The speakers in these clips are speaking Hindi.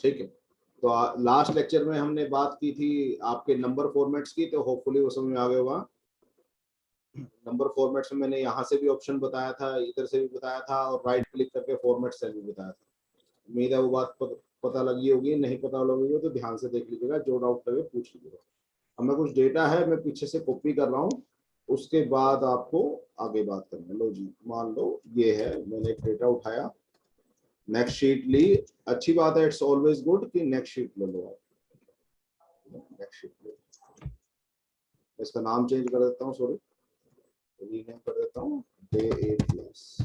ठीक है, तो लास्ट लेक्चर में हमने बात की थी आपके नंबर फॉर्मेट्स की, तो होपफुली वो समझ में आ गया होगा। नंबर फॉर्मेट्स में मैंने यहाँ से भी ऑप्शन बताया था, इधर से भी बताया था, और राइट क्लिक करके फॉर्मेट से भी बताया था। उम्मीद है वो बात पता लगी होगी, नहीं पता लगी हो तो ध्यान से देख लीजिएगा, जो डाउट लगे पूछ लीजिएगा। हमें कुछ डेटा है, मैं पीछे से कॉपी कर रहा हूँ, उसके बाद आपको आगे बात करना है। लो जी, मान लो ये है, मैंने एक डेटा उठाया, नेक्स्ट शीट ली। अच्छी बात है, इट्स ऑलवेज गुड कि नेक्स्ट शीट ले लो आप, नेक्स्ट शीट ले। इसका नाम चेंज कर देता हूँ, सॉरी, रीनेम कर देता हूँ डे 8+।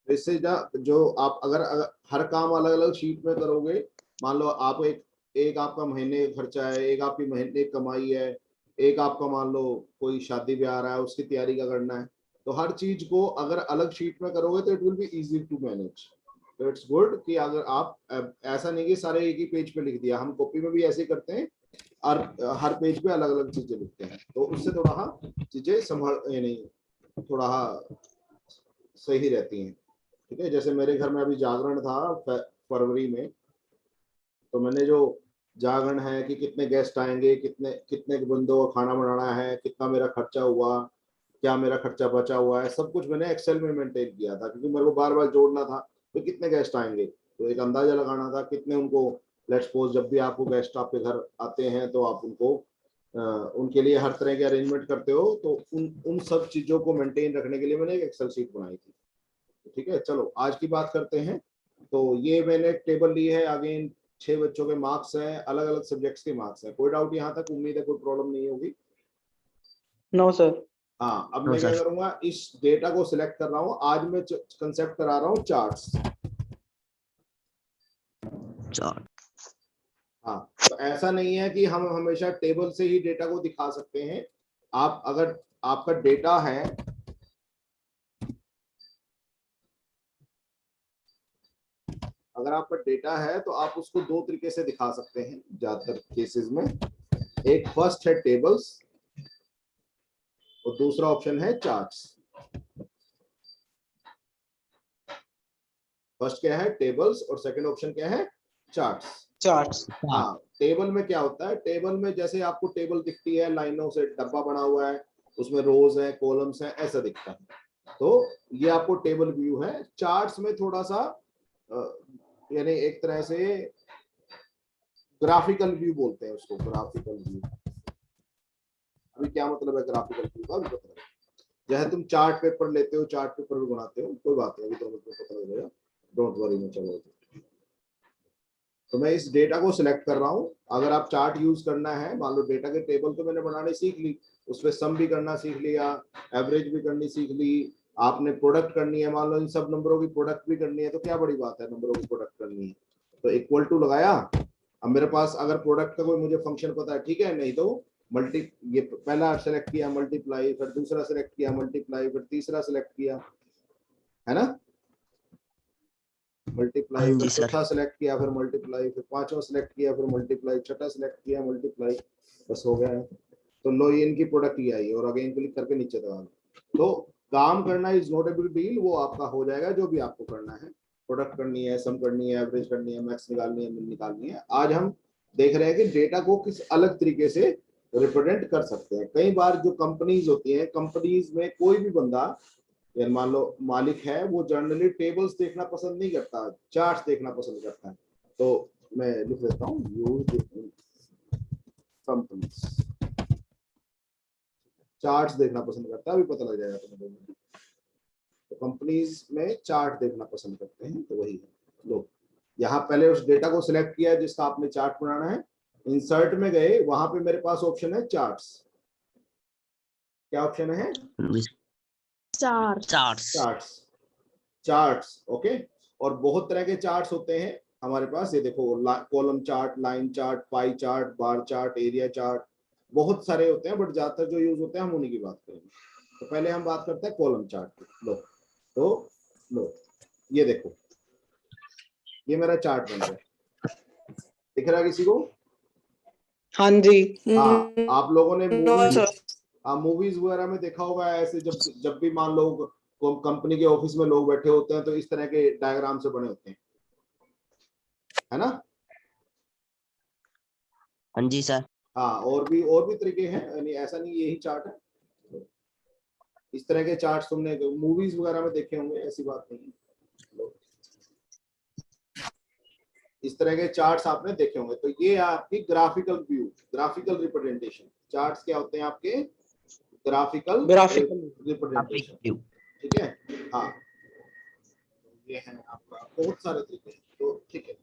इससे जो आप अगर हर काम अलग अलग शीट में करोगे, मान लो आप एक आपका महीने खर्चा है, एक आपकी महीने कमाई है, एक आपका मान लो कोई शादी ब्याह आ रहा है उसकी तैयारी का करना है, तो हर चीज को अगर अलग शीट में करोगे तो it will be easy to manage. तो इट्स गुड कि अगर आप ऐसा नहीं कि सारे एक ही पेज पे लिख दिया, हम कॉपी में भी ऐसे करते हैं और हर पेज पे अलग अलग चीजें लिखते हैं, तो उससे थोड़ा चीजें संभल यानी थोड़ा सही रहती हैं। ठीक है, जैसे मेरे घर में अभी जागरण था फरवरी में, तो मैंने जो जागरण है कि कितने गेस्ट आएंगे, कितने कितने बंदों का खाना बनाना है, कितना मेरा खर्चा हुआ, क्या मेरा खर्चा बचा हुआ है, सब कुछ मैंने एक्सेल में मेंटेन किया था, क्योंकि मेरे को बार बार जोड़ना था तो कितने गेस्ट आएंगे, तो एक अंदाजा लगाना था कितने उनको। लेट्स सपोज जब भी आपको गेस्ट आपके घर आते हैं तो आप उनको उनके लिए हर तरह के अरेंजमेंट करते हो, तो उन उन सब चीजों को मेंटेन रखने के लिए मैंने एक एक्सेल शीट बनाई थी। ठीक है, चलो आज की बात करते हैं। तो ये मैंने टेबल ली है, अगेन 6 बच्चों के मार्क्स हैं, अलग अलग सब्जेक्ट्स के मार्क्स हैं। कोई डाउट यहाँ तक? उम्मीद है कोई प्रॉब्लम नहीं होगी। No sir. हाँ, अब नो मैं क्या सर। करूंगा, इस डेटा को सिलेक्ट कर रहा हूँ, आज मैं कंसेप्ट करा रहा हूँ चार्ट्स। हाँ, तो ऐसा नहीं है कि हम हमेशा टेबल से ही डेटा को दिखा सकते हैं। आप अगर आपका डेटा है, अगर आपका डेटा है तो आप उसको दो तरीके से दिखा सकते हैं ज्यादातर केसेस में। एक फर्स्ट है टेबल्स और दूसरा ऑप्शन है चार्ट्स। फर्स्ट क्या है? टेबल्स, और सेकंड ऑप्शन क्या है? चार्ट्स। हाँ, टेबल में क्या होता है, टेबल में जैसे आपको टेबल दिखती है, लाइनों से डब्बा बना हुआ है, उसमें रोज है, कॉलम्स हैं, ऐसा दिखता है, तो ये आपको टेबल व्यू है। चार्ट्स में थोड़ा सा यानी एक तरह से ग्राफिकल व्यू बोलते हैं उसको, ग्राफिकल व्यू। अभी क्या मतलब है ग्राफिकल व्यू का, अभी पता है। जैसे तुम चार्ट पेपर लेते हो, चार्ट पेपर भी बनाते हो, कोई बात नहीं, अभी तो मतलब पता लग जाएगा, डोंट वरी में। चलो, तो मैं इस डेटा को सिलेक्ट कर रहा हूँ। अगर आप चार्ट यूज करना है, मान लो डेटा के टेबल तो मैंने बनाने सीख ली, उसमें सम भी करना सीख लिया, एवरेज भी करनी सीख ली, आपने प्रोडक्ट करनी है, मान लो इन सब नंबरों की प्रोडक्ट भी करनी है, तो क्या बड़ी बात है, नंबरों की प्रोडक्ट करनी है, तो इक्वल टू लगाया। अब मेरे पास अगर प्रोडक्ट का कोई मुझे फंक्शन पता है, ठीक है, नहीं तो मल्टी, ये पहला सेलेक्ट किया मल्टीप्लाई, फिर दूसरा सेलेक्ट किया मल्टीप्लाई, फिर तीसरा सेलेक्ट किया, है ना, मल्टीप्लाई, फिर चौथा सेलेक्ट किया, फिर मल्टीप्लाई, फिर पांचवा सेलेक्ट किया, फिर मल्टीप्लाई, छठा सेलेक्ट किया, मल्टीप्लाई, बस हो गया है। तो लो, ये इनकी प्रोडक्ट ही आई, और अगेन क्लिक करके नीचे दबा। तो काम करना is not a big deal, वो आपका हो जाएगा जो भी आपको करना है। प्रोडक्ट करनी है, सम करनी है, एवरेज करनी है, मैक्स निकालनी है, मिन निकालनी है। आज हम देख रहे हैं कि डेटा को किस अलग तरीके से रिप्रेजेंट कर सकते हैं। कई बार जो कंपनीज होती हैं, कंपनीज में कोई भी बंदा, या मान लो मालिक है, वो जनरली टेबल्स देखना पसंद नहीं करता, चार्ट्स देखना पसंद करता है। तो मैं लिख देता हूँ, यूज कंपनीज चार्ट्स देखना पसंद करता है, अभी पता लग जाएगा तुम्हें। तो कंपनीज में चार्ट देखना पसंद करते हैं, तो वही है। लो, यहाँ पहले उस डेटा को सिलेक्ट किया जिसका आपने चार्ट बनाना है, इंसर्ट में गए, वहां पे मेरे पास ऑप्शन है चार्ट्स। क्या ऑप्शन है? चार्ट्स। Charts, okay. और बहुत तरह के चार्ट्स होते हैं हमारे पास, ये देखो, column chart, line chart, pie chart, bar chart, area chart, बहुत सारे होते हैं, बट ज्यादातर जो यूज होते हैं हम उन्हीं की बात करेंगे। तो पहले हम बात करते हैं कॉलम चार्ट की। लो, तो लो, ये देखो, ये मेरा चार्ट बन गया, दिख रहा है किसी को? हाँ जी। हाँ, आप लोगों ने मूवीज वगैरह में देखा होगा ऐसे, जब भी मान लो कंपनी के ऑफिस में लोग बैठे होते हैं तो इस तरह के डायग्राम से बने होते हैं। है ना। हाँ जी सर। हाँ, और भी तरीके हैं, यानी ऐसा नहीं यही चार्ट है। इस तरह के चार्ट्स तुमने मूवीज वगैरह में देखे होंगे, ऐसी बात नहीं है। इस तरह के चार्ट्स आपने देखे होंगे। तो ये है आपकी graphical view, graphical representation. Charts क्या होते हैं आपके? ग्राफिकल रिप्रेजेंटेशन, ठीक है। हाँ, ये है आपका, बहुत सारे तरीके हैं, तो ठीक है।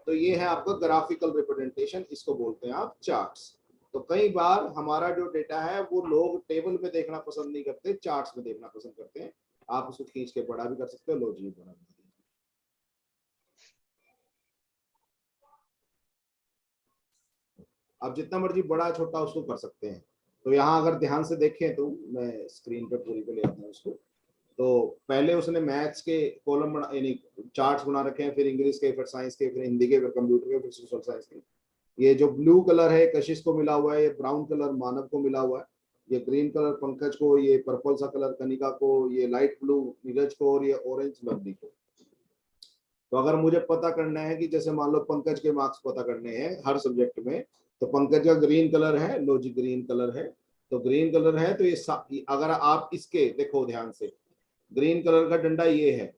तो ये है आपका ग्राफिकल रिप्रेजेंटेशन, इसको बोलते हैं आप चार्ट्स। तो कई बार हमारा जो डेटा है वो लोग टेबल में देखना पसंद नहीं करते, चार्ट्स में देखना पसंद करते हैं। आप उसको खींच के बड़ा भी कर सकते हो, लो जी बड़ा भी। आप जितना मर्जी बड़ा छोटा उसको कर सकते हैं। तो यहाँ अगर ध्यान से देखें तो मैं स्क्रीन पे पूरी पे ले आता हूँ उसको। तो पहले उसने मैथ्स के कॉलम बना, यानी चार्ट्स बना रखे हैं, फिर इंग्लिश के, फिर साइंस के, फिर हिंदी के, फिर कंप्यूटर के, फिर सोशल साइंस के। ये जो ब्लू कलर है कशिश को मिला हुआ है, ये ब्राउन कलर मानव को मिला हुआ है, ये ग्रीन कलर पंकज को, ये पर्पल सा कलर कनिका को, ये लाइट ब्लू नीरज को, और ये ऑरेंज लवली को। तो अगर मुझे पता करना है कि जैसे मान लो पंकज के मार्क्स पता करने हैं हर सब्जेक्ट में, तो पंकज का ग्रीन कलर है, लो जी ग्रीन कलर है। तो ग्रीन कलर है तो ये अगर आप इसके देखो ध्यान से, ग्रीन कलर का डंडा ये है,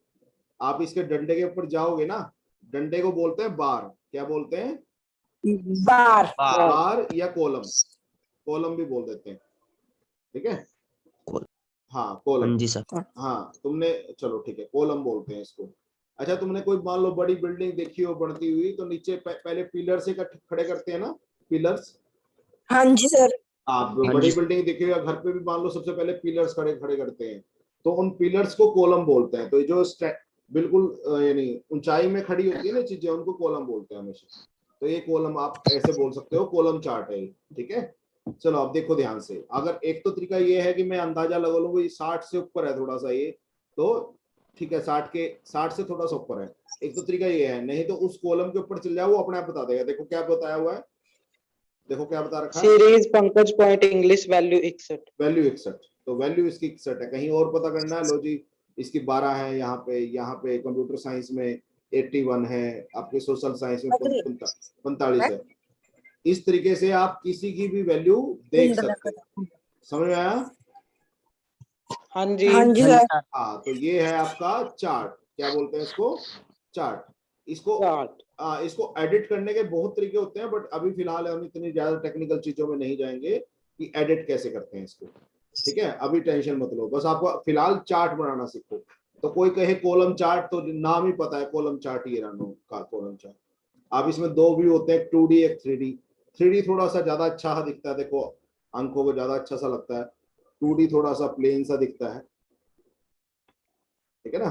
आप इसके डंडे के ऊपर जाओगे ना, डंडे को बोलते हैं बार। क्या बोलते हैं? बार। बार या कॉलम, कॉलम भी बोल देते हैं, ठीक है। हाँ कॉलम। हाँ जी सर। हाँ तुमने, चलो ठीक है, कॉलम बोलते हैं इसको। अच्छा, तुमने कोई मान लो बड़ी बिल्डिंग देखी हो बनती हुई, तो नीचे पहले पिलर से खड़े करते हैं ना, पिलर्स। हाँ जी सर। आप हाँ बड़ी जी। बिल्डिंग देखी हो या घर पे भी मान लो, सबसे पहले पिलर्स खड़े खड़े करते हैं, तो उन पिलर्स को कॉलम बोलते हैं। तो जो बिल्कुल यानी ऊंचाई में खड़ी होती है ना चीजें, उनको कॉलम बोलते हैं हमेशा। तो ये कॉलम आप ऐसे बोल सकते हो, कॉलम चार्ट है, ठीक है। चलो अब देखो ध्यान से, अगर एक तो तरीका ये है कि मैं अंदाजा लगा लूंगा 60 से ऊपर है थोड़ा सा ये, तो ठीक है, 60 से थोड़ा सा ऊपर है। एक तो तरीका ये है, नहीं तो उस कॉलम के ऊपर चल जाओ, वो अपने आप बता देगा। देखो क्या बताया हुआ है, देखो क्या बता रखा है, series Pankaj point English value 61। Value 61। तो वैल्यू इसकी 61 है। कहीं और पता करना है, लो जी इसकी 12 है, यहाँ पे कंप्यूटर साइंस में 81 है, आपके सोशल साइंस में 45 है। इस तरीके से आप किसी की भी वैल्यू देख सकते हैं। समझ में आया? हाँ जी। हाँ जी सर। हाँ, तो ये है आपका चार्ट। क्या बोलते हैं इसको? चार्ट। इसको चार्ट। इसको एडिट करने के बहुत तरीके होते हैं, बट अभी फिलहाल हम इतनी ज्यादा टेक्निकल चीजों में नहीं जाएंगे कि एडिट कैसे करते हैं इसको, ठीक है। अभी टेंशन मत लो, बस आपको फिलहाल चार्ट बनाना सीखो। तो कोई कहे कॉलम चार्ट, तो नाम ही पता है कॉलम चार्ट, ये रहा का कॉलम चार्ट। अब इसमें दो व्यू होते हैं, 2D एक 3D। 3D थोड़ा सा ज्यादा अच्छा दिखता है, देखो आंखों को ज्यादा अच्छा सा लगता है। 2D थोड़ा सा प्लेन सा दिखता है, ठीक है ना।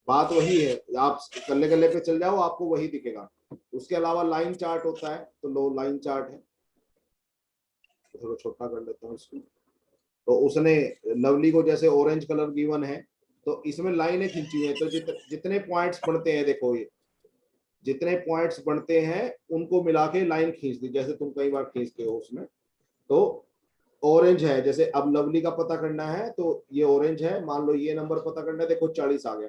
बात वही है, आप कल्ले कल्ले पे चल जाओ, आपको वही दिखेगा। उसके अलावा लाइन चार्ट होता है, तो लो लाइन चार्ट है। थोड़ा छोटा कर लेता हूँ इसको। तो उसने लवली को जैसे ऑरेंज कलर गिवन है, तो इसमें लाइनें खींची हुई है। तो जितने पॉइंट्स बनते हैं, देखो ये जितने पॉइंट्स बनते हैं उनको मिला के लाइन खींच दी, जैसे तुम कई बार खींचते हो उसमें। तो ऑरेंज है, जैसे अब लवली का पता करना है, तो ये ऑरेंज है, मान लो ये नंबर पता करना है, देखो 40 आ गया।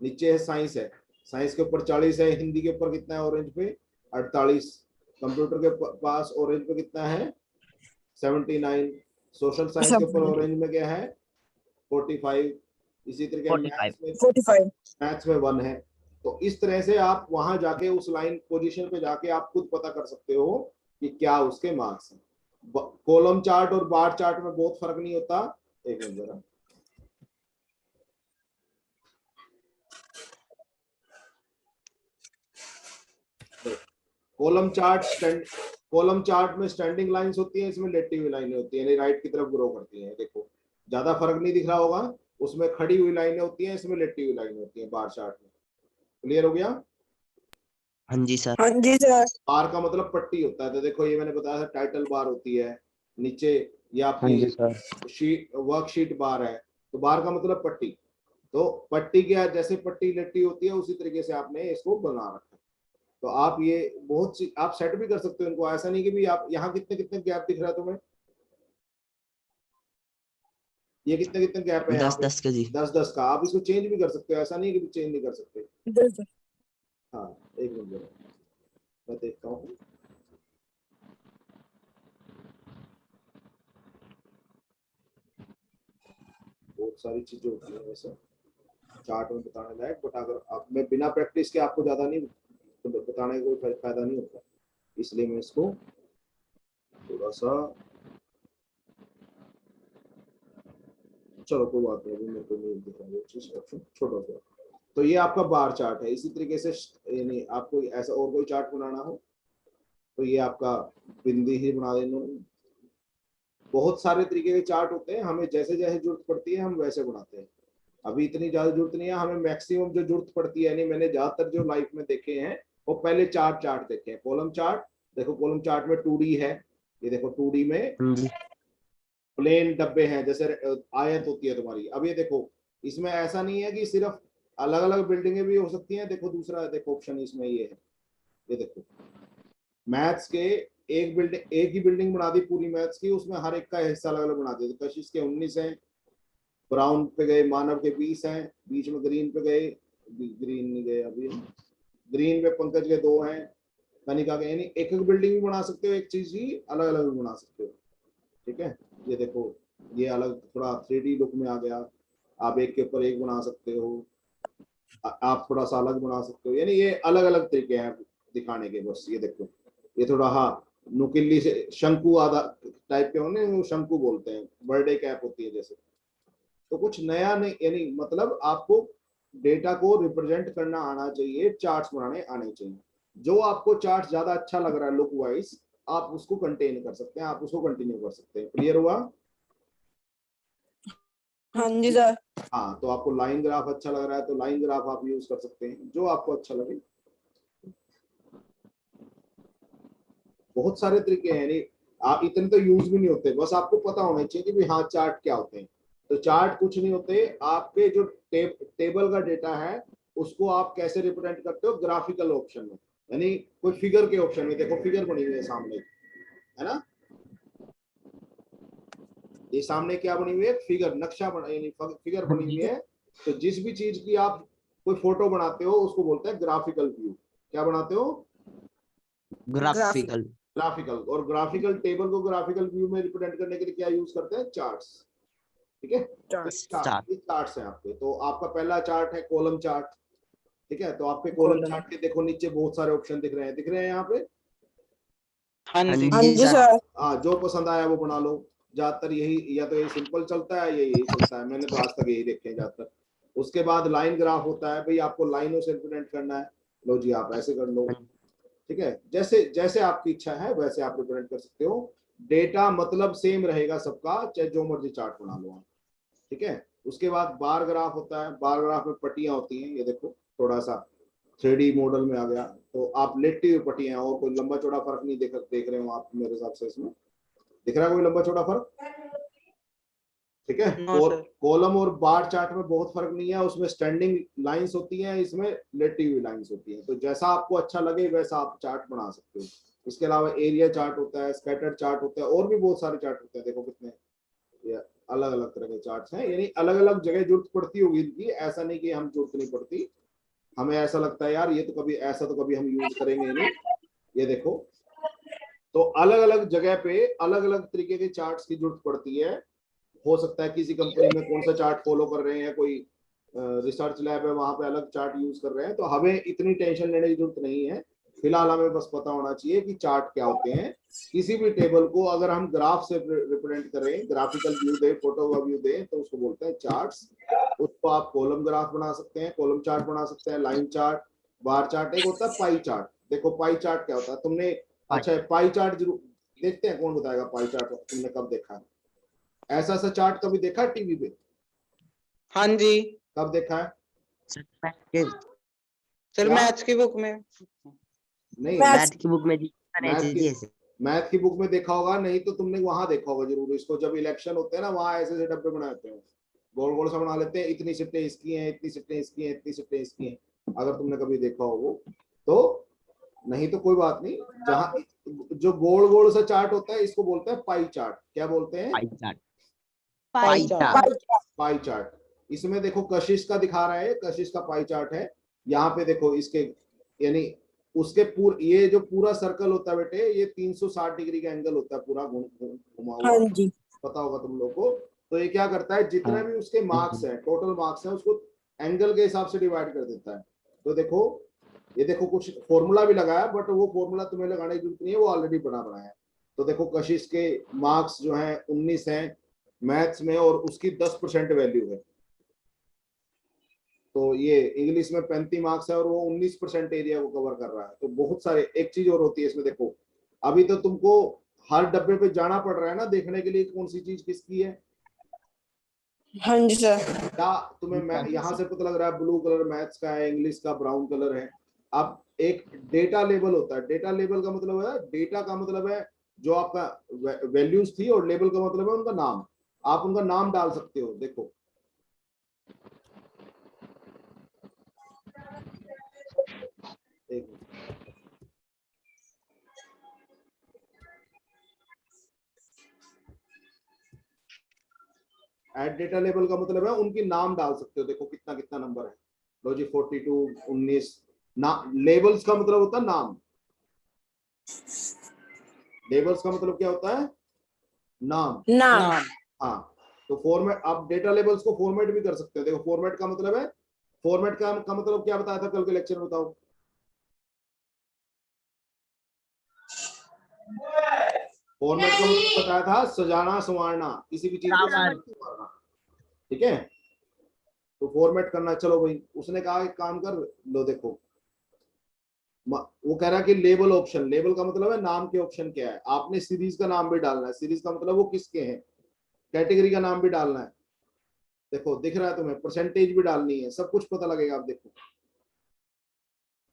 नीचे है साइंस, है साइंस के ऊपर 40 है, हिंदी के ऊपर कितना है ऑरेंज पे? 48। कंप्यूटर के पास ऑरेंज पे कितना है? 79। सोशल साइंस के ऊपर ऑरेंज में क्या है? 45। इसी तरीके मैथ्स में 1 है। तो इस तरह से आप वहां जाके उस लाइन पोजीशन पे जाके आप खुद पता कर सकते हो कि क्या उसके मार्क्स हैं। कॉलम चार्ट और बार चार्ट में बहुत फर्क नहीं होता। एक मिनट जरा, कॉलम चार्ट में स्टैंडिंग लाइंस होती है, इसमें लेटी हुई लाइनें होती है, यानी राइट की तरफ ग्रो करती हैं। देखो ज्यादा फर्क नहीं दिख रहा होगा, उसमें खड़ी हुई लाइनें होती हैं, इसमें लेटी हुई लाइनें होती हैं बार चार्ट में। क्लियर हो गया? हाँ जी सर। हाँ जी सर। बार का मतलब पट्टी होता है। तो देखो ये मैंने बताया था, टाइटल बार होती है नीचे, ये हाँ आपकी जी सर। वर्कशीट बार है। तो बार का मतलब पट्टी। तो पट्टी क्या, जैसे पट्टी लेटी होती है उसी तरीके से आपने इसको बना रखा है। तो आप ये बहुत सी आप सेट भी कर सकते हो इनको। ऐसा नहीं कि भी आप यहाँ कितने कितने गैप दिख रहा है तुम्हें, ये कितने कितने गैप है यहाँ 10 पे? 10 का जी। 10 10 का। आप इसको चेंज भी कर सकते हो, ऐसा नहीं है कि चेंज नहीं कर सकते। बिल्कुल। हाँ एक मिनट, मैं देखता हूँ। बहुत सारी चीजें होती है वैसे चार्ट में बताने लायक, बट अगर आप मैं बिना प्रैक्टिस के आपको ज्यादा नहीं बताने का कोई फायदा नहीं होता, इसलिए मैं इसको थोड़ा सा, चलो कोई बात नहीं, अभी मेरे को नहीं दिख रहा वो चीज, ऑप्शन छोटा सा। तो ये आपका बार चार्ट है। इसी तरीके से यानी आपको ऐसा और कोई चार्ट बनाना हो तो ये आपका बिंदी ही बना देना। बहुत सारे तरीके के चार्ट होते हैं, हमें जैसे जैसे जरूरत पड़ती है हम वैसे बनाते हैं। अभी इतनी ज्यादा जरूरत नहीं है, हमें मैक्सिमम जो जरूरत पड़ती है, यानी मैंने ज्यादातर जो लाइफ में देखे हैं वो पहले चार्ट देखे हैं। कॉलम चार्ट देखो, कॉलम चार्ट में 2D है, ये देखो 2D में हाँ जी प्लेन डब्बे हैं, जैसे आयत होती है तुम्हारी। अब ये देखो, इसमें ऐसा नहीं है कि सिर्फ अलग अलग बिल्डिंगें भी हो सकती हैं। देखो दूसरा देखो ऑप्शन इसमें ये है, ये देखो मैथ्स के एक ही बिल्डिंग बना दी पूरी मैथ्स की, उसमें हर एक का हिस्सा अलग अलग बना दिया। तो कशिश के 19 हैं, ब्राउन पे गए, मानव के 20 हैं, बीच में ग्रीन पे गए, ग्रीन नहीं गए अभी, ग्रीन में पंकज के 2 हैं, कनिका के, यानी एक एक बिल्डिंग भी बना सकते हो, एक चीज ही अलग अलग भी बना सकते हो। ठीक है, ये देखो ये अलग थोड़ा 3D लुक में आ गया, आप एक के ऊपर एक बना सकते हो, आप थोड़ा सा अलग बना सकते हो, यानी ये अलग अलग तरीके हैं दिखाने के। बस ये देखो, ये थोड़ा हाँ नुकीली से शंकु आधा टाइप के होंगे, वो शंकु बोलते हैं, बर्थडे कैप होती है जैसे। तो कुछ नया नहीं, यानी मतलब आपको डेटा को रिप्रेजेंट करना आना चाहिए, चार्ट्स बनाने आने चाहिए। जो आपको चार्ट ज्यादा अच्छा लग रहा है लुक वाइज, आप उसको कंटेन कर सकते हैं, आप उसको कंटिन्यू कर सकते हैं। क्लियर हुआ? हाँ जी सर। हाँ, तो आपको लाइन ग्राफ अच्छा लग रहा है तो लाइन ग्राफ आप यूज कर सकते हैं, जो आपको अच्छा लगे। बहुत सारे तरीके हैं, यानी आप इतने तो यूज भी नहीं होते, बस आपको पता होना चाहिए कि भी हाँ चार्ट क्या होते हैं। तो चार्ट कुछ नहीं होते, आपके जो टेबल का डेटा है उसको आप कैसे रिप्रेजेंट करते हो ग्राफिकल ऑप्शन में, यानी कोई फिगर के ऑप्शन में। देखो फिगर बनी हुई है सामने, है ना, ये सामने क्या बनी हुई है, फिगर, नक्शा बना, यानी फिगर बनी हुई है। तो जिस भी चीज की आप कोई फोटो बनाते हो उसको बोलते हैं ग्राफिकल व्यू। क्या बनाते हो? ग्राफिकल। ग्राफिकल। और ग्राफिकल टेबल को ग्राफिकल व्यू में रिप्रेजेंट करने के लिए क्या यूज करते हैं? चार्ट्स। ठीक है, चार्ट्स हैं आपके। तो आपका पहला चार्ट है कॉलम चार्ट। ठीक है, तो आपके कॉलम चार्ट के देखो नीचे बहुत सारे ऑप्शन दिख रहे हैं यहाँ पे। हाँ हाँ जी हाँ जी जी सर। सर। हाँ, जो पसंद आया वो बना लो। ज्यादातर यही, या तो ये सिंपल चलता है या यही चलता है, मैंने तो आज तक यही देखे हैं ज्यादातर। उसके बाद लाइन ग्राफ होता है, भाई आपको लाइनों से रिप्रेजेंट करना है, लो जी आप ऐसे कर लो। ठीक है, जैसे जैसे आपकी इच्छा है वैसे आप रिप्रेजेंट कर सकते हो। डेटा मतलब सेम रहेगा सबका, चाहे जो मर्जी चार्ट बना लो आप। ठीक है, उसके बाद बार ग्राफ होता है। बार ग्राफ में पट्टियां होती हैं, ये देखो थोड़ा सा 3D मॉडल में आ गया। तो आप लेटी हुई पट्टियां, और कोई लंबा चौड़ा फर्क नहीं देख रहे हो आप मेरे हिसाब से, इसमें दिख रहा है कोई लंबा चौड़ा फर्क? ठीक है, नो और सर। कॉलम और बार चार्ट में बहुत फर्क नहीं है, उसमें स्टैंडिंग लाइंस होती हैं, इसमें लेटी हुई लाइंस होती हैं। तो जैसा आपको अच्छा लगे वैसा आप चार्ट बना सकते हो। इसके अलावा एरिया चार्ट होता है, स्कैटर्ड चार्ट होता है, और भी बहुत सारे चार्ट होते हैं। देखो कितने ये अलग अलग तरह के चार्ट्स हैं, यानी अलग अलग जगह जरूरत पड़ती होगी इनकी, ऐसा नहीं कि हम जरूरत नहीं पड़ती। हमें ऐसा लगता है यार ये तो कभी, ऐसा तो कभी हम यूज करेंगे नहीं। ये देखो, तो अलग अलग जगह पे अलग अलग तरीके के चार्ट्स की जरूरत पड़ती है। हो सकता है किसी कंपनी में कौन सा चार्ट फॉलो कर रहे हैं, कोई रिसर्च लैब है वहां पे अलग चार्ट यूज कर रहे हैं। तो हमें इतनी टेंशन लेने की जरूरत नहीं है, फिलहाल हमें बस पता होना चाहिए कि चार्ट क्या होते हैं। किसी भी टेबल को अगर हम ग्राफ से रिप्रेजेंट करें, ग्राफिकल व्यू दे, फोटो का व्यू दे, तो उसको बोलते हैं चार्ट्स। उसको आप कॉलम ग्राफ बना सकते हैं, कॉलम चार्ट बना सकते हैं, लाइन चार्ट, बार चार्ट। एक होता है पाई चार्ट। देखो पाई चार्ट क्या होता है, तुमने, अच्छा पाई चार्ट जरूर देखते हैं, कौन बताएगा पाई चार्ट तुमने कब देखा है? ऐसा सा चार्ट कभी देखा है टीवी पे? हाँ जी कब देखा है? सर, क्या? मैथ्स की बुक में। नहीं, मैथ की बुक में जी मैथ की जी ऐसे। मैथ की बुक में देखा होगा, नहीं तो तुमने वहां देखा होगा जरूर इसको। जब इलेक्शन होते हैं ना, वहां ऐसे ऐसे डब्बे बनाते हैं, गोल गोल सा बना लेते हैं, इतनी सीटें इसकी हैं, इतनी सीटें इसकी हैं, इतनी सीटें इसकी हैं। अगर तुमने कभी देखा हो वो तो, नहीं तो कोई बात नहीं। जहां जो गोल गोल सा चार्ट होता है इसको बोलते हैं पाई चार्ट। क्या बोलते हैं? Pie chart. Pie pie chart. Chart. Pie chart. इसमें देखो कशिश का दिखा रहा है, कशिश का पाई चार्ट है। यहाँ पे देखो इसके, यानी उसके पूरे ये जो पूरा सर्कल होता है बेटे, ये 360 डिग्री का एंगल होता है पूरा घुमा हुआ, हाँ जी। पता होगा तुम लोग को। तो ये क्या करता है, जितने भी उसके मार्क्स हैं, टोटल मार्क्स हैं, उसको एंगल के हिसाब से डिवाइड कर देता है। तो देखो, ये देखो कुछ फॉर्मूला भी लगाया, बट वो फॉर्मूला तुम्हें लगाने की जरूरत नहीं है, वो ऑलरेडी बनाया है। तो देखो कशिश के मार्क्स जो हैं 19 हैं मैथ्स में, और उसकी 10% वैल्यू है। तो ये इंग्लिश में 35 मार्क्स है और वो 19% एरिया को कवर कर रहा है। तो बहुत सारे, एक चीज और होती है इसमें, देखो अभी तो तुमको हर डब्बे पे जाना पड़ रहा है ना देखने के लिए कौन सी चीज किसकी है। हाँ जी सर। क्या तुम्हें यहाँ से पता लग रहा है ब्लू कलर मैथ्स का है, इंग्लिश का ब्राउन कलर है। अब एक डेटा लेबल होता है, डेटा लेबल का मतलब है, डेटा का मतलब है जो आपका वैल्यूज थी, और लेबल का मतलब है उनका नाम। आप उनका नाम डाल सकते हो। देखो एक एड डेटा लेबल का मतलब है उनकी नाम डाल सकते हो। देखो कितना कितना नंबर है, लो जी 42, 19 ना। लेबल्स का मतलब होता है नाम, लेबल्स का मतलब क्या होता है, नाम। नाम। नाम। हाँ, तो फॉर्मेट, आप डेटा लेबल्स को फॉर्मेट भी कर सकते हो। देखो फॉर्मेट का मतलब है, फॉर्मेट का मतलब क्या बताया था कल के लेक्चर में, बताओ। फॉर्मेट का मतलब बताया था सजाना संवारना, किसी भी चीज को सजाना संवारना, ठीक है। तो फॉर्मेट करना, चलो भाई उसने कहा एक काम कर लो। देखो वो कह रहा है कि लेबल ऑप्शन, लेबल का मतलब है नाम के ऑप्शन क्या है। आपने सीरीज का नाम भी डालना है, सीरीज का मतलब वो किसके हैं, कैटेगरी का नाम भी डालना है। देखो दिख रहा है तुम्हें, परसेंटेज भी डालनी है, सब कुछ पता लगेगा। आप देखो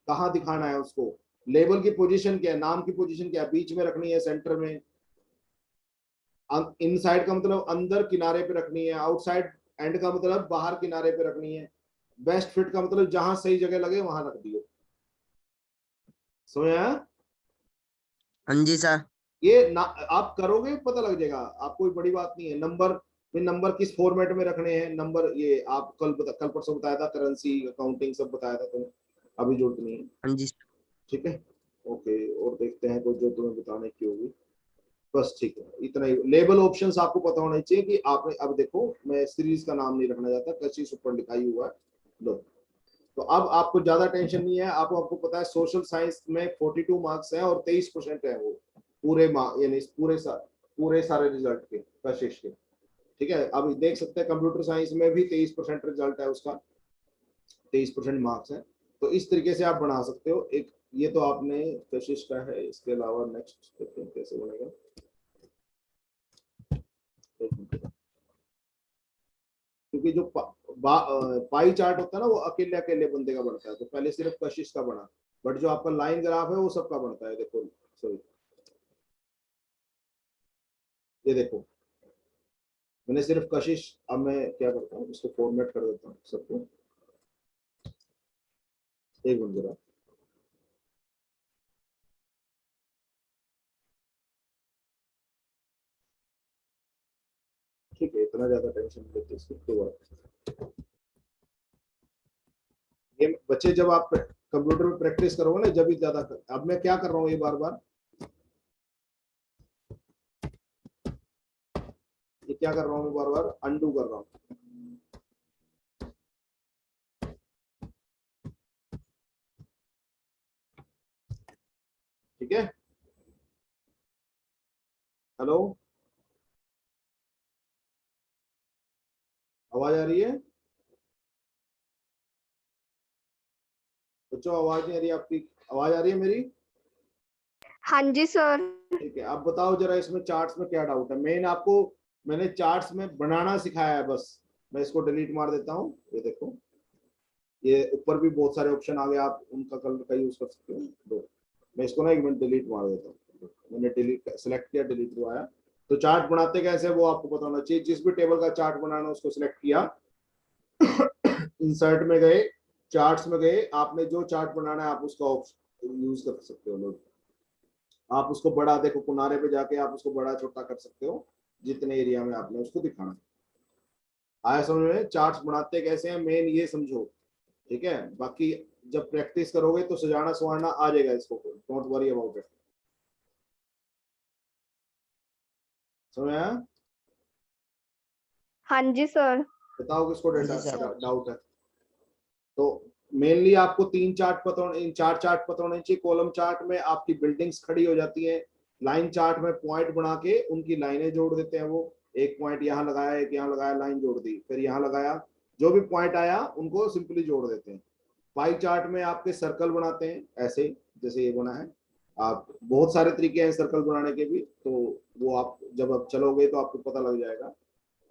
कहाँ दिखाना है उसको, लेबल की पोजीशन क्या है, नाम की पोजीशन क्या है, बीच में रखनी है, सेंटर में, इनसाइड का मतलब अंदर किनारे पे रखनी है, आउटसाइड एंड का मतलब बाहर किनारे पे रखनी है, बेस्ट फिट का मतलब जहां सही जगह लगे वहां रख दियो। समझ आया? हाँ जी सर। ये ना आप करोगे पता लग जाएगा, आप कोई बड़ी बात नहीं है। नंबर में, नंबर किस फॉर्मेट में रखने हैं, नंबर ये आप कल परसों बताया था, करेंसी अकाउंटिंग सब बताया था तुम्हें, अभी जरूरत नहीं है। हाँ जी। ठीक है, ओके। और देखते हैं कुछ जो तुम्हें बताने की होगी, बस ठीक है, इतना ही। लेबल ऑप्शंस आपको पता होना चाहिए कि आपने, अब देखो मैं सीरीज का नाम नहीं रखना चाहता, कशिश ऊपर लिखा ही हुआ है, लो। तो अब आपको ज्यादा टेंशन नहीं है, आपको पता है सोशल साइंस में 42 मार्क्स है और 23% है वो पूरे मार्क, यानी पूरे सारे रिजल्ट के, कशिश के। ठीक है, अब देख सकते हैं कंप्यूटर साइंस में भी 23% रिजल्ट है उसका, 23% मार्क्स है। तो इस तरीके से आप बना सकते हो एक। ये तो आपने कशिश का है, इसके अलावा नेक्स्ट देखते हैं कैसे बनेगा। क्योंकि जो पाई चार्ट होता है ना, वो अकेले अकेले बंदे का बनता है, तो पहले सिर्फ कशिश का बना, बट जो आपका लाइन ग्राफ है वो सबका बनता है। देखो सॉरी, ये देखो मैंने सिर्फ कशिश, अब मैं क्या करता हूँ इसको फॉर्मेट कर देता हूँ सबको, एक मिनट जरा। ठीक है, इतना ज्यादा टेंशन लेते इसकी कोई बात। ये बच्चे जब आप कंप्यूटर में प्रैक्टिस करोगे ना, जब भी ज्यादा अब मैं क्या कर रहा हूँ, ये बार बार ये क्या कर रहा हूँ, मैं बार बार अंडू कर रहा हूँ। ठीक है, हेलो, आवाज आ रही है बच्चों? आवाज नहीं आ रही आपकी, आवाज आ रही है मेरी? हाँ जी सर। ठीक है, अब बताओ जरा इसमें चार्ट्स में क्या डाउट है। मैंने चार्ट्स में बनाना सिखाया है बस। मैं इसको डिलीट मार देता हूँ, ये देखो, ये ऊपर भी बहुत सारे ऑप्शन आ गए, आप उनका कलर का यूज कर सकते हो। दो, मैं इसको ना एक मिनट डिलीट मार देता हूँ। मैंने डिलीट सेलेक्ट किया, डिलीट हुआ है। तो चार्ट बनाते कैसे वो आपको पता होना चाहिए। जिस भी टेबल का चार्ट बनाना उसको सिलेक्ट किया, इंसर्ट में गए, चार्ट्स में गए, आपने जो चार्ट बनाना है आप उसका यूज कर सकते हो लोग। आप उसको बड़ा, देखो किनारे पे जाके आप उसको बड़ा छोटा कर सकते हो, जितने एरिया में आपने उसको दिखाना। आया समझ में? चार्ट्स बनाते कैसे हैं मेन ये समझो, ठीक है, बाकी जब प्रैक्टिस करोगे तो सजाना संवारना आ जाएगा इसको, डोंट वरी अबाउट इट। समझ आया? हाँ जी सर। बताओ किसको जी सर। डाउट है? तो मेनली आपको तीन चार्ट पता होने, इन चार चार्ट पता होने चाहिए। कॉलम चार्ट में आपकी बिल्डिंग्स खड़ी हो जाती हैं, लाइन चार्ट में पॉइंट बना के उनकी लाइनें जोड़ देते हैं। वो एक पॉइंट यहाँ लगाया, एक यहाँ लगाया, लाइन जोड़ दी, फिर यहाँ लगाया, जो भी पॉइंट आया उनको सिंपली जोड़ देते हैं। पाई चार्ट में आपके सर्कल बनाते हैं ऐसे, जैसे ये बना है। आप बहुत सारे तरीके हैं सर्कल बनाने के भी, तो वो आप जब आप चलोगे तो आपको पता लग जाएगा।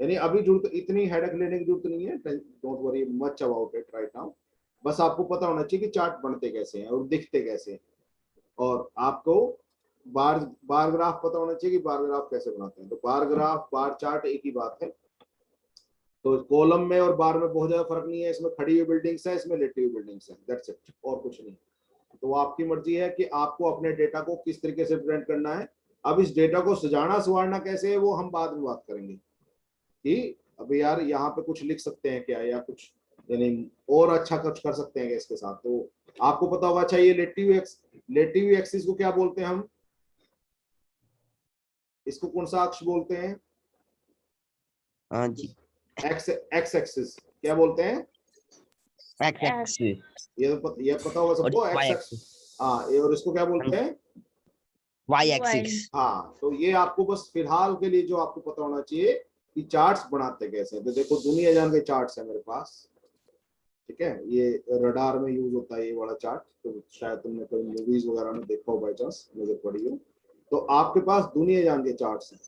यानी अभी जरूरत, इतनी हेडेक लेने की जरूरत नहीं है, don't worry much about it right now. बस आपको पता होना चाहिए कि चार्ट बनते कैसे हैं और दिखते कैसे हैं, और आपको बार बार ग्राफ पता होना चाहिए कि बार ग्राफ कैसे बनाते हैं। तो बार ग्राफ बार चार्ट एक ही बात है। तो कॉलम में और बार में बहुत ज्यादा फर्क नहीं है, इसमें खड़ी हुई बिल्डिंग्स है, इसमें लेटी हुई बिल्डिंग्स है, दैट्स इट, और कुछ नहीं। तो आपकी मर्जी है कि आपको अपने डेटा को किस तरीके से प्रेजेंट करना है। अब इस डेटा को सजाना संवारना कैसे है वो हम बाद में बात करेंगे कि अभी यार यहाँ पे कुछ लिख सकते हैं क्या, या कुछ यानी और अच्छा कुछ कर सकते हैं इसके साथ। तो आपको पता होगा। अच्छा, ये लेटी हुई एक्सिस को क्या बोलते हैं हम? इसको कौन सा अक्ष बोलते हैं? हाँ जी। एक्स एक्सिस क्या बोलते हैं? X axis. ये पता होगा सबको, और एक्स y एक्सिस। हाँ, ये, और इसको क्या बोलते हैं? y axis. हाँ, तो ये आपको बस फिलहाल के लिए जो आपको पता होना चाहिए कि चार्ट्स बनाते कैसे हैं। तो देखो, दुनिया जान के चार्ट्स है मेरे पास, ठीक है। ये रडार में यूज होता है ये वाला चार्ट, तो शायद तुमने कोई मूवीज वगैरह में देखा हो, बाई चांस नजर पड़ी हो। तो आपके पास दुनिया जान के चार्ट्स हैं,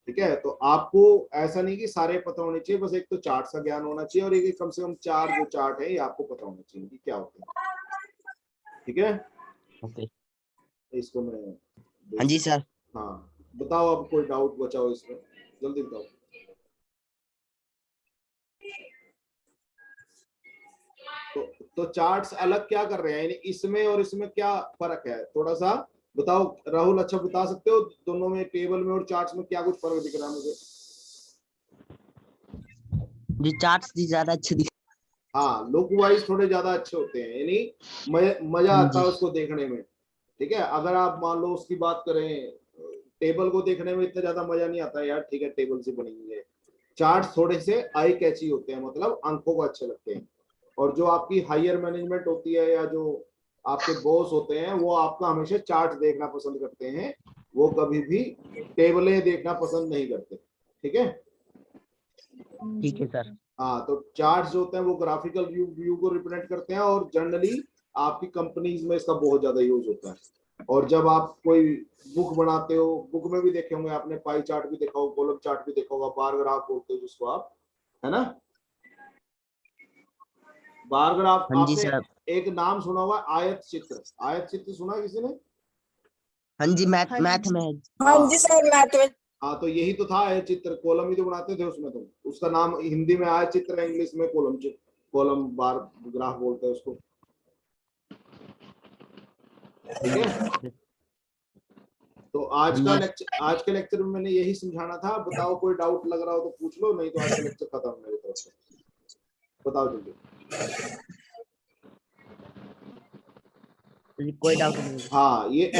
ठीक है। तो आपको ऐसा नहीं कि सारे पता होने चाहिए, बस एक तो चार्ट का ज्ञान होना चाहिए, और एक कम से कम 4 जो चार्ट है ये आपको पता होना चाहिए कि क्या होते हैं, ठीक है। ओके। इसको मैं हाँ जी सर। हाँ, बताओ अब कोई डाउट बचा हो इसमें, जल्दी बताओ। तो चार्ट्स अलग क्या कर रहे हैं, यानी इसमें और इसमें क्या फर्क है, थोड़ा सा बताओ राहुल। अच्छा, बता सकते हो दोनों में, टेबल में और चार्ट्स में क्या कुछ फर्क दिख रहा है मुझे? जी चार्ट्स जी ज्यादा अच्छे दिख। हाँ, लुक वाइज थोड़े ज्यादा अच्छे होते हैं, यानी मजा आता जी। है उसको देखने में, ठीक है। अगर आप मान लो उसकी बात करें, टेबल को देखने में इतना ज्यादा मजा नहीं आता यार, ठीक है, टेबल से बनी हुई है। चार्ट्स थोड़े से आई कैची होते हैं, मतलब आंखों को अच्छे लगते हैं। और जो आपकी हायर मैनेजमेंट होती है या जो आपके बॉस होते हैं, वो आपका हमेशा चार्ट देखना पसंद करते हैं, वो कभी भी टेबलें देखना पसंद नहीं करते, ठीक है। ठीक है सर। हाँ, तो चार्ट्स जो होते हैं वो ग्राफिकल व्यू को रिप्रेजेंट करते हैं, और जनरली आपकी कंपनीज में इसका बहुत ज्यादा यूज होता है। और जब आप कोई बुक बनाते हो, बुक में भी देखे होंगे आपने, पाई चार्ट भी देखा होगा, कॉलम चार्ट भी देखा होगा, बार ग्राफ बोलते हो जिसको आप, है ना। बार ग्राफ, हाँ जी आपने सर। एक नाम सुना होगा, आयत चित्र। आयत चित्र सुना किसी ने? हाँ जी, मैथ मैथ में है। हाँ जी सर, मैथ में। हाँ, तो यही तो था आयत चित्र, कॉलम ही तो बनाते थे उसमें। तुम उसका नाम हिंदी में आयत चित्र है, इंग्लिश में कॉलम चित्र, कॉलम बार ग्राफ बोलते हैं उसको, ठीक है। तो आज के लेक्चर में मैंने यही समझाना था। बताओ कोई डाउट लग रहा हो तो पूछ लो, नहीं तो आज का लेक्चर खत्म मेरी तरफ से। बताओ जल्दी। कोई डाउट नहीं है। हाँ, ये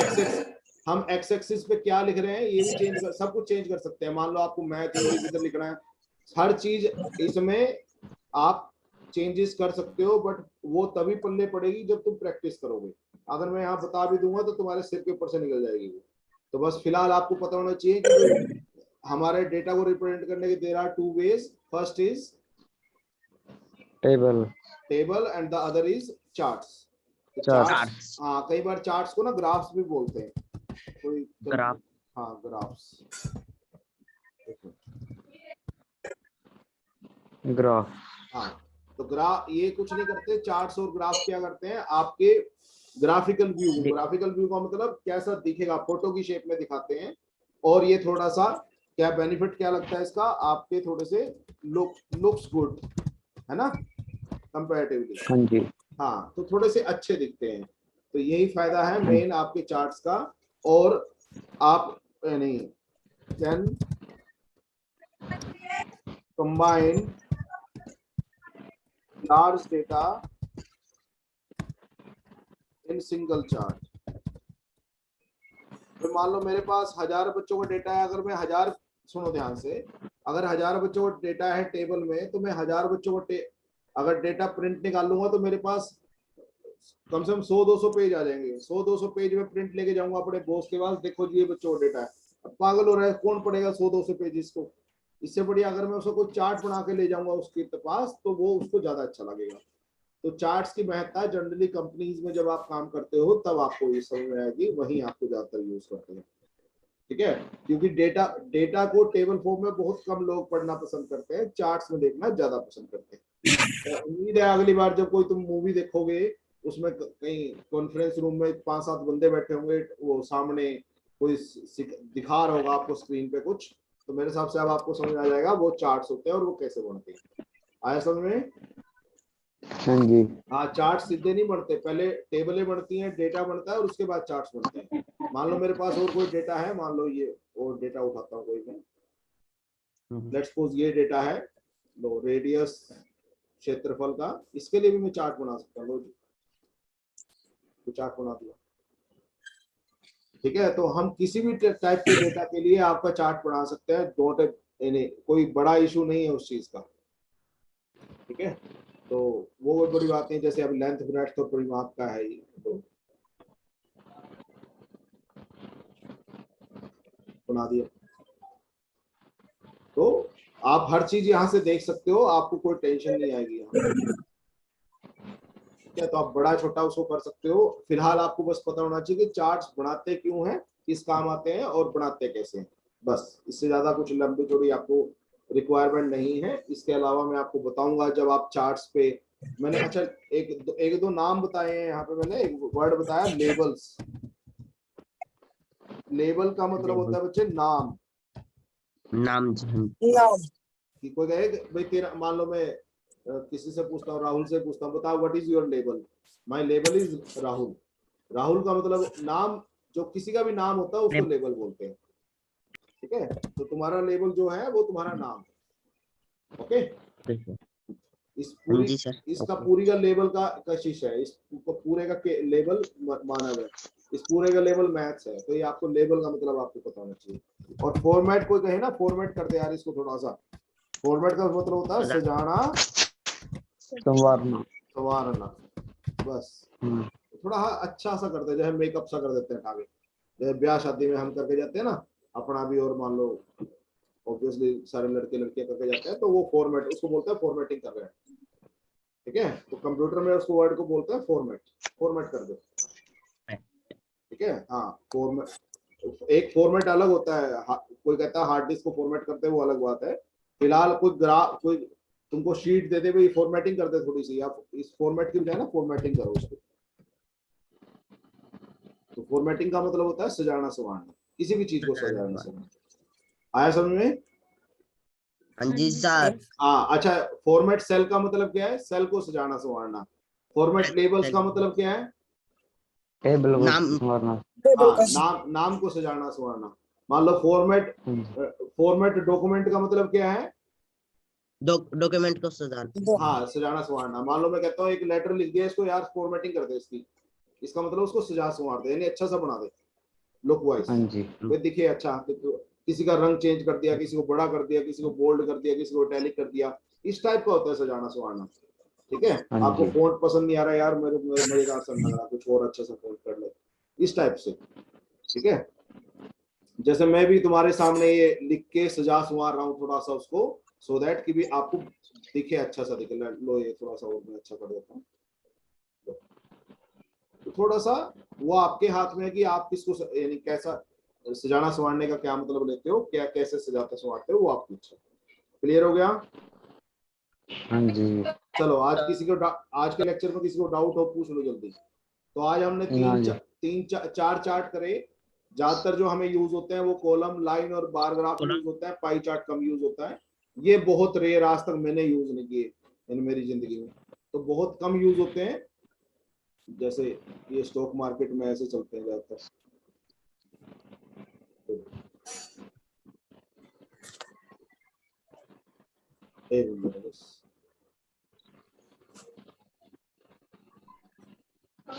हम एक्स एक्सिस पे क्या लिख रहे हैं ये भी चेंज कर, सब कुछ चेंज कर सकते हैं। मान लो आपको मैथ और इधर लिखना है, हर चीज इसमें आप चेंजेस कर सकते हो, बट वो तभी पल्ले पड़ेगी जब तुम प्रैक्टिस करोगे। अगर मैं यहाँ बता भी दूंगा तो तुम्हारे सिर के ऊपर से निकल जाएगी वो। तो बस फिलहाल आपको पता होना चाहिए कि जो हमारे डेटा को रिप्रेजेंट करने के there are 2 ways. First is table. Table and the other is charts. तो चार्ट्स। चार्ट्स, हाँ, कई बार चार्ट्स को ना ग्राफ्स भी बोलते हैं, कोई ग्राफ। हाँ, ग्राफ्स। ग्राफ। हाँ, तो ग्राफ ये कुछ नहीं करते, चार्ट्स और ग्राफ क्या करते हैं, आपके ग्राफिकल व्यू का मतलब कैसा दिखेगा, फोटो की शेप में दिखाते हैं। और ये थोड़ा सा क्या बेनिफिट क्या लगता है इसका, आपके थोड़े से लुक्स गुड, है ना, कंपैरेटिवली। हाँ जी। हाँ, तो थोड़े से अच्छे दिखते हैं। तो यही फायदा है मेन आपके चार्ट्स का। और आप यानी can combine large data in single chart. तो मान लो मेरे पास 1000 बच्चों का डेटा है, अगर मैं 1000, सुनो ध्यान से, अगर 1000 बच्चों का डेटा है टेबल में, तो मैं 1000 बच्चों को अगर डेटा प्रिंट निकाल लूंगा तो मेरे पास कम से कम 100-200 पेज आ जाएंगे। 100-200 पेज में प्रिंट लेके जाऊंगा अपने बॉस के पास, देखो जी ये बच्चों का डेटा है। अब पागल हो रहा है, कौन पढ़ेगा 100-200 पेज को? इससे बढ़िया अगर मैं उसको कोई चार्ट बना के ले जाऊंगा उसके पास, तो वो उसको ज्यादा अच्छा लगेगा। तो चार्ट्स की महत्ता जनरली कंपनीज में जब आप काम करते हो तब आपको ये समझ में आएगी, वहीं आपको ज्यादातर यूज करते हैं। ठीक है, क्योंकि डेटा को टेबल फॉर्म में बहुत कम लोग पढ़ना पसंद करते हैं, चार्ट्स में देखना ज्यादा पसंद करते हैं। उम्मीद है अगली बार जब कोई तुम मूवी देखोगे, उसमें कहीं कॉन्फ्रेंस रूम में 5-7 बंदे बैठे होंगे, वो सामने कोई दिखा रहा होगा आपको स्क्रीन पे कुछ, तो मेरे हिसाब से अब आपको समझ आ जाएगा वो चार्ट्स होते हैं और वो कैसे बनते हैं। आया समझ में? हाँ जी। हाँ, चार्ट सीधे नहीं बनते, पहले टेबलें बनती हैं, डेटा बनता है और उसके बाद चार्ट्स बनते हैं। मान लो मेरे पास और कोई डेटा है, मान लो ये और डेटा उठाता हूँ कोई मैं, लेट्स सपोज ये डेटा है, लो रेडियस क्षेत्रफल का, इसके लिए भी मैं चार्ट बना सकता हूँ। लो जी, तो चार्ट बना दिया। ठीक है, तो हम किसी भी टाइप के डेटा के लिए आपका चार्ट बना सकते हैं, डोंट, कोई बड़ा इशू नहीं है उस चीज का। ठीक है, तो वो बहुत बड़ी बात नहीं, जैसे अब लेंथ ब्रेड्थ तो परिमाप का है ये, तो बना दिया। तो आप हर चीज यहाँ से देख सकते हो, आपको कोई टेंशन नहीं आएगी यहाँ। ठीक है, तो आप बड़ा छोटा उसको कर सकते हो। फिलहाल आपको बस पता होना चाहिए कि चार्ट्स बनाते क्यों हैं, किस काम आते हैं और बनाते कैसे हैं, बस। इससे ज्यादा कुछ लंबी चौड़ी आपको रिक्वायरमेंट नहीं है। इसके अलावा मैं आपको बताऊंगा जब आप चार्ट्स पे, मैंने अच्छा एक दो नाम बताए हैं यहाँ पे, मैंने एक वर्ड बताया, लेबल्स। लेबल का मतलब होता है बच्चे नाम। नाम जी। नाम। कि कोई कहे भाई तेरा, मान लो मैं किसी से पूछता हूँ, राहुल से पूछता हूँ, बताओ what is your label? My label is Rahul. Rahul का मतलब नाम, जो किसी का भी नाम होता है उसको लेबल बोलते हैं। ठीक है, तो तुम्हारा लेबल जो है वो तुम्हारा नाम। ओके, इस पूरी, जी सर। इसका पूरी का लेबल का कशिश है, इस पूरे का लेबल मानव है, इस पूरे का लेबल मैथ्स है। तो ये आपको लेबल का मतलब आपको पता होना चाहिए। और फॉर्मेट, कोई कहे ना फॉर्मेट कर दे यार इसको थोड़ा सा, फॉर्मेट का मतलब होता है सजाना संवारना। संवारना, बस। थोड़ा अच्छा सा कर दे, जैसे मेकअप सा कर देते हैं आगे, जैसे ब्याह शादी में हम करके जाते हैं ना अपना भी, और मान लो ऑब्वियसली सारे लड़के लड़कियां करके जाते हैं, तो वो फॉर्मेट, उसको बोलते हैं फॉर्मेटिंग कर रहे हैं। ठीक है, तो कंप्यूटर में उसको वर्ड को बोलते हैं फॉर्मेट, फॉर्मेट कर दो। ठीक है, हाँ, फॉर्मेट, एक फॉर्मेट अलग होता है, कोई कहता है हार्ड डिस्क को फॉर्मेट करते हैं, वो अलग बात है। फिलहाल कोई तुमको शीट दे दे भाई फॉर्मेटिंग कर दे थोड़ी सी, आप इस फॉर्मेट की बजाय ना फॉर्मेटिंग करो उसको। तो फॉर्मेटिंग का मतलब होता है सजाना संवारना, किसी भी चीज को सजाना संवारना। आया समझ में? हाँ जी सर। हाँ, अच्छा, फॉर्मेट सेल का मतलब क्या है? सेल को सजाना संवारना। फॉर्मेट लेबल्स का मतलब क्या है? टेबल को नाम। संवारना। हाँ, नाम को सजाना संवारना। मान लो फॉर्मेट डॉक्यूमेंट का मतलब क्या है? डॉक्यूमेंट को सजाना। हाँ, सजाना संवारना। मान लो मैं कहता हूँ एक लेटर लिख दिया, इसको यार फॉर्मेटिंग कर दे इसकी, इसका मतलब उसको सजा संवार दे, यानी अच्छा सा बना दे लुक वाइज, हाँ जी। वे दिखे अच्छा। किसी का रंग चेंज कर दिया, किसी को बड़ा कर दिया, किसी को बोल्ड कर दिया, किसी को इटैलिक कर दिया, इस टाइप का होता है सजाना संवारना। ठीक है, हाँ आपको जी। फॉन्ट पसंद नहीं आ रहा यार, मेरे मजेदार सा लग रहा, कुछ और अच्छा सा फॉन्ट कर ले, इस टाइप से। ठीक है, जैसे मैं भी तुम्हारे सामने ये लिख के सजा संवार रहा हूँ थोड़ा सा उसको, सो दैट कि भी आपको दिखे, अच्छा सा दिखे। लो ये थोड़ा सा और मैं अच्छा कर देता हूँ। तो थोड़ा सा वो आपके हाथ में है कि आप किसको यानी कैसा सजाना संवारने का क्या मतलब लेते हो, क्या कैसे सजाते संवारते हो, वो आपकी इच्छा। क्लियर हो गया? हाँ जी। चलो, आज के लेक्चर में किसी को डाउट हो पूछ लो जल्दी। तो आज हमने चार चार्ट करे। ज्यादातर जो हमें यूज होते हैं वो कॉलम, लाइन और बार ग्राफ यूज होता है, पाई चार्ट कम यूज होता है। ये बहुत रेयर, आज तक मैंने यूज नहीं किए इन मेरी जिंदगी में, तो बहुत कम यूज होते हैं। जैसे ये स्टॉक मार्केट में ऐसे चलते हैं ज्यादातर।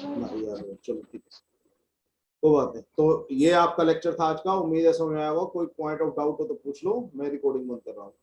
ना यार चलो ठीक है, कोई बात नहीं। तो ये आपका लेक्चर था आज का, उम्मीद है समझ में आया होगा। कोई पॉइंट ऑफ डाउट हो तो पूछ लो, मैं रिकॉर्डिंग बंद कर रहा हूँ।